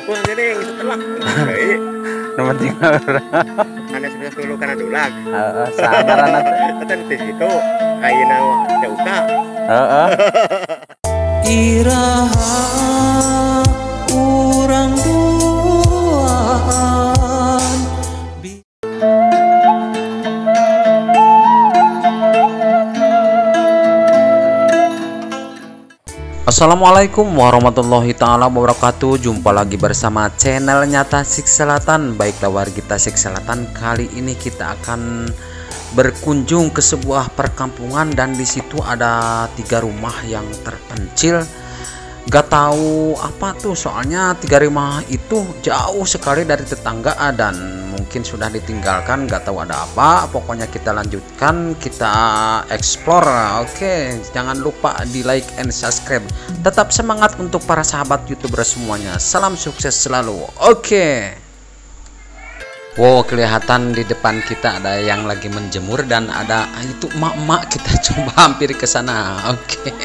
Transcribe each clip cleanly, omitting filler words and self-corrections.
kahungkung geuning setelah deui. Nu penting Anu sudah dulu kana dulag. samaran Teh di situ ayeuna jauka. heeh. Iraha urang duaan. Assalamualaikum warahmatullahi ta'ala wabarakatuh. Jumpa lagi bersama channel Nyata Sik Selatan. Baiklah wargi Tasik Selatan, kali ini kita akan berkunjung ke sebuah perkampungan dan di situ ada 3 rumah yang terpencil. Gak tahu apa tuh, soalnya 3 rumah itu jauh sekali dari tetangga dan mungkin sudah ditinggalkan, gak tahu ada apa. Pokoknya kita lanjutkan, kita explore. Oke, jangan lupa di like and subscribe. Tetap semangat untuk para sahabat YouTuber semuanya. Salam sukses selalu. Oke. Wow, kelihatan di depan kita ada yang lagi menjemur dan ada itu emak-emak. Kita coba hampir ke sana. Oke.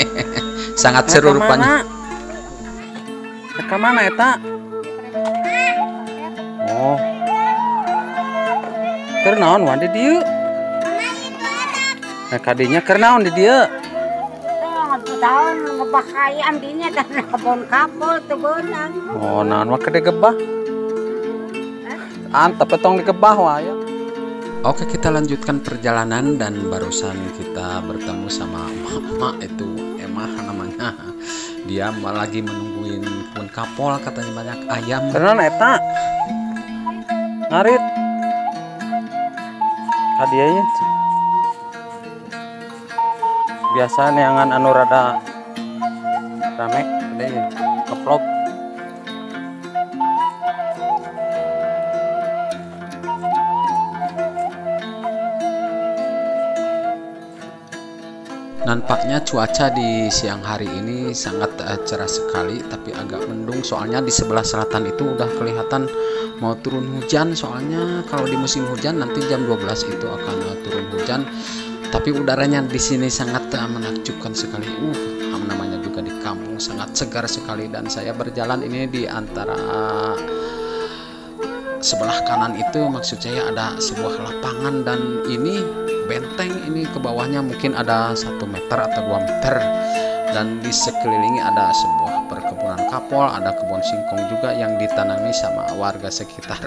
Sangat seru rupanya. Ke mana eta? Oh. Keur naon wan di dieu? Nah, kadinya keur naon di dieu? Tahun ngebahayaan dinya dan kebon kapol teu beunang. Oh, naon mah gede gebah. Antep tong digebah wae. Oke, kita lanjutkan perjalanan dan barusan kita bertemu sama emak itu Emah namanya. Dia lagi menungguin kebun kapol, katanya banyak ayam. Tenan eta. Ngarit. Kadieu biasa neangan anu rada rame gede ya, ngeplog. Nampaknya cuaca di siang hari ini sangat cerah sekali, tapi agak mendung soalnya di sebelah selatan itu udah kelihatan mau turun hujan. Soalnya kalau di musim hujan nanti jam 12 itu akan turun hujan. Tapi udaranya di sini sangat menakjubkan sekali. Namanya juga di kampung sangat segar sekali, dan saya berjalan ini di antara sebelah kanan itu, maksud saya ada sebuah lapangan dan ini benteng, ini ke bawahnya mungkin ada 1 meter atau 2 meter, dan di sekelilingi ada sebuah perkebunan kapol, ada kebun singkong juga yang ditanami sama warga sekitar.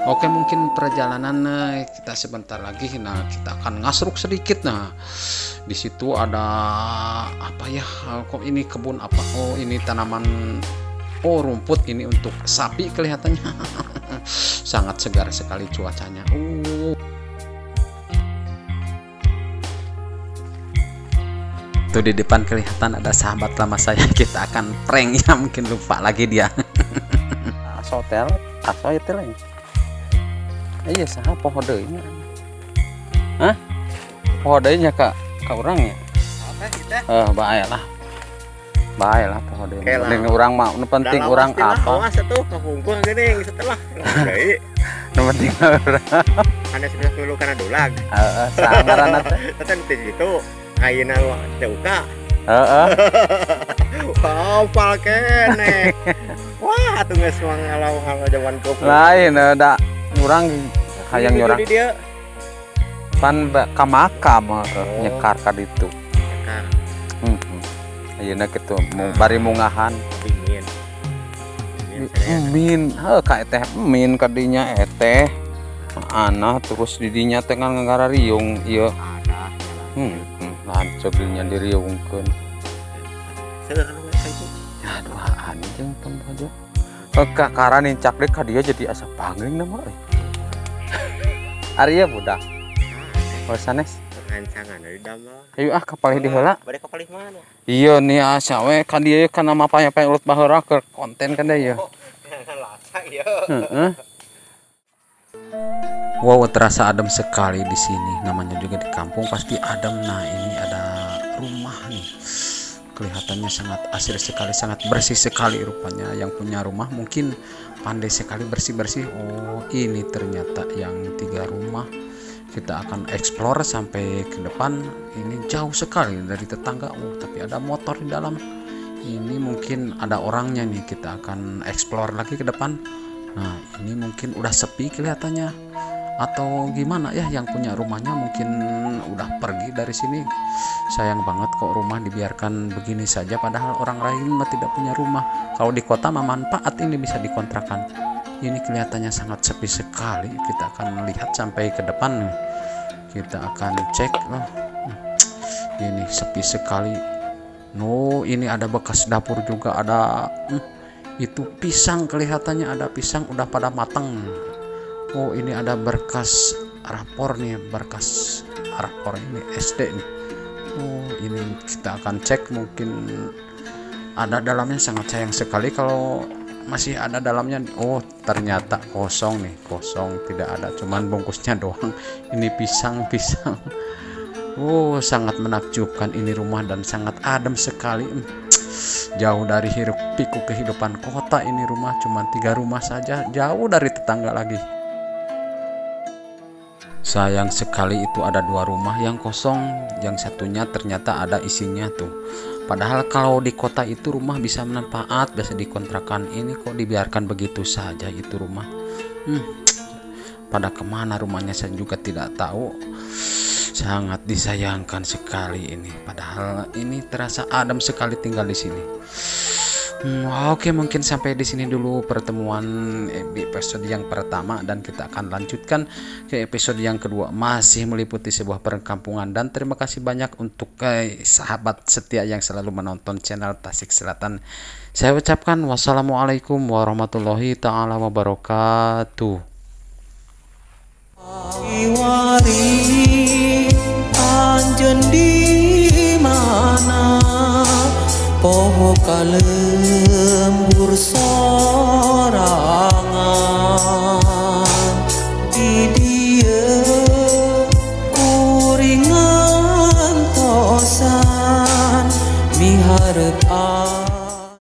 Oke, mungkin perjalanan kita sebentar lagi. Nah, kita akan ngasruk sedikit. Nah, di situ ada apa ya? Kok ini kebun apa? Oh, ini tanaman. Oh, rumput ini untuk sapi kelihatannya. Sangat segar sekali cuacanya. Tuh di depan kelihatan ada sahabat lama saya. Kita akan prank ya, mungkin lupa lagi dia. Hotel, atau itu lain. Iya, saha poho deui nya. Hah? Poho deui nya ka urang ya? Baelah. Baelah poho deui. Ning urang mah nu penting urang apa? Awas atuh kahungkung geuning setelah deui. Nu penting urang. Anu sudah dulu kana dulag. Samaran teh. Teh di situ ayeuna jauka. Hafal keneh. Wah, atuh geus ngalau-ngalau jaman kopi. Lain da urang hayang nyorang. Pan ka makam nyekar ka ditu. Ayeuna kitu bari mungahan. Min, ka teh min kadinya eteh. Ana terus di dinya teh ngarariung ieu. Lancog dinya diriungkeun. Aduh, anjing tong aja. Kakara nincak deh ka dia jadi asa pangling nama euy. Ari budak. Sanes Rancangan dari damel. Ayo kapalih diheula. Bade kapalih mana? Iya nih asa we ka dieu kana mapaya-paya ulut baheura keur konten kan deh ya. Lasa ieu. Heeh. Wow, terasa adem sekali di sini. Namanya juga di kampung pasti adem. Nah, ini ada rumah nih. Kelihatannya sangat asri sekali, sangat bersih sekali rupanya. Yang punya rumah mungkin pandai sekali bersih-bersih. Oh, ini ternyata yang 3 rumah. Kita akan explore sampai ke depan. Ini jauh sekali dari tetangga. Tapi ada motor di dalam. Ini mungkin ada orangnya nih, kita akan explore lagi ke depan. Nah ini mungkin udah sepi kelihatannya, atau gimana ya, yang punya rumahnya mungkin udah pergi dari sini. Sayang banget kok rumah dibiarkan begini saja, padahal orang lain mah tidak punya rumah. Kalau di kota mah manfaat ini bisa dikontrakan. Ini kelihatannya sangat sepi sekali. Kita akan lihat sampai ke depan. Kita akan cek loh. Ini sepi sekali. No, ini ada bekas dapur juga, ada itu pisang, kelihatannya ada pisang udah pada matang. Oh ini ada berkas rapor nih, berkas rapor ini SD nih. Oh ini kita akan cek, mungkin ada dalamnya. Sangat sayang sekali kalau masih ada dalamnya. Oh ternyata kosong nih, kosong, tidak ada, cuman bungkusnya doang. Ini pisang. Oh sangat menakjubkan ini rumah dan sangat adem sekali. Jauh dari hiruk pikuk kehidupan kota ini rumah, cuma 3 rumah saja, jauh dari tetangga lagi. Sayang sekali itu ada 2 rumah yang kosong, yang satunya ternyata ada isinya tuh. Padahal kalau di kota itu rumah bisa bermanfaat, bisa dikontrakan. Ini kok dibiarkan begitu saja itu rumah. Pada kemana rumahnya saya juga tidak tahu. Sangat disayangkan sekali ini. Padahal ini terasa adem sekali tinggal di sini. Oke, mungkin sampai di sini dulu pertemuan episode yang pertama, dan kita akan lanjutkan ke episode yang kedua, masih meliputi sebuah perkampungan. Dan terima kasih banyak untuk sahabat setia yang selalu menonton channel Tasik Selatan. Saya ucapkan wassalamualaikum warahmatullahi taala wabarakatuh. Anjen di mana poho kalembur so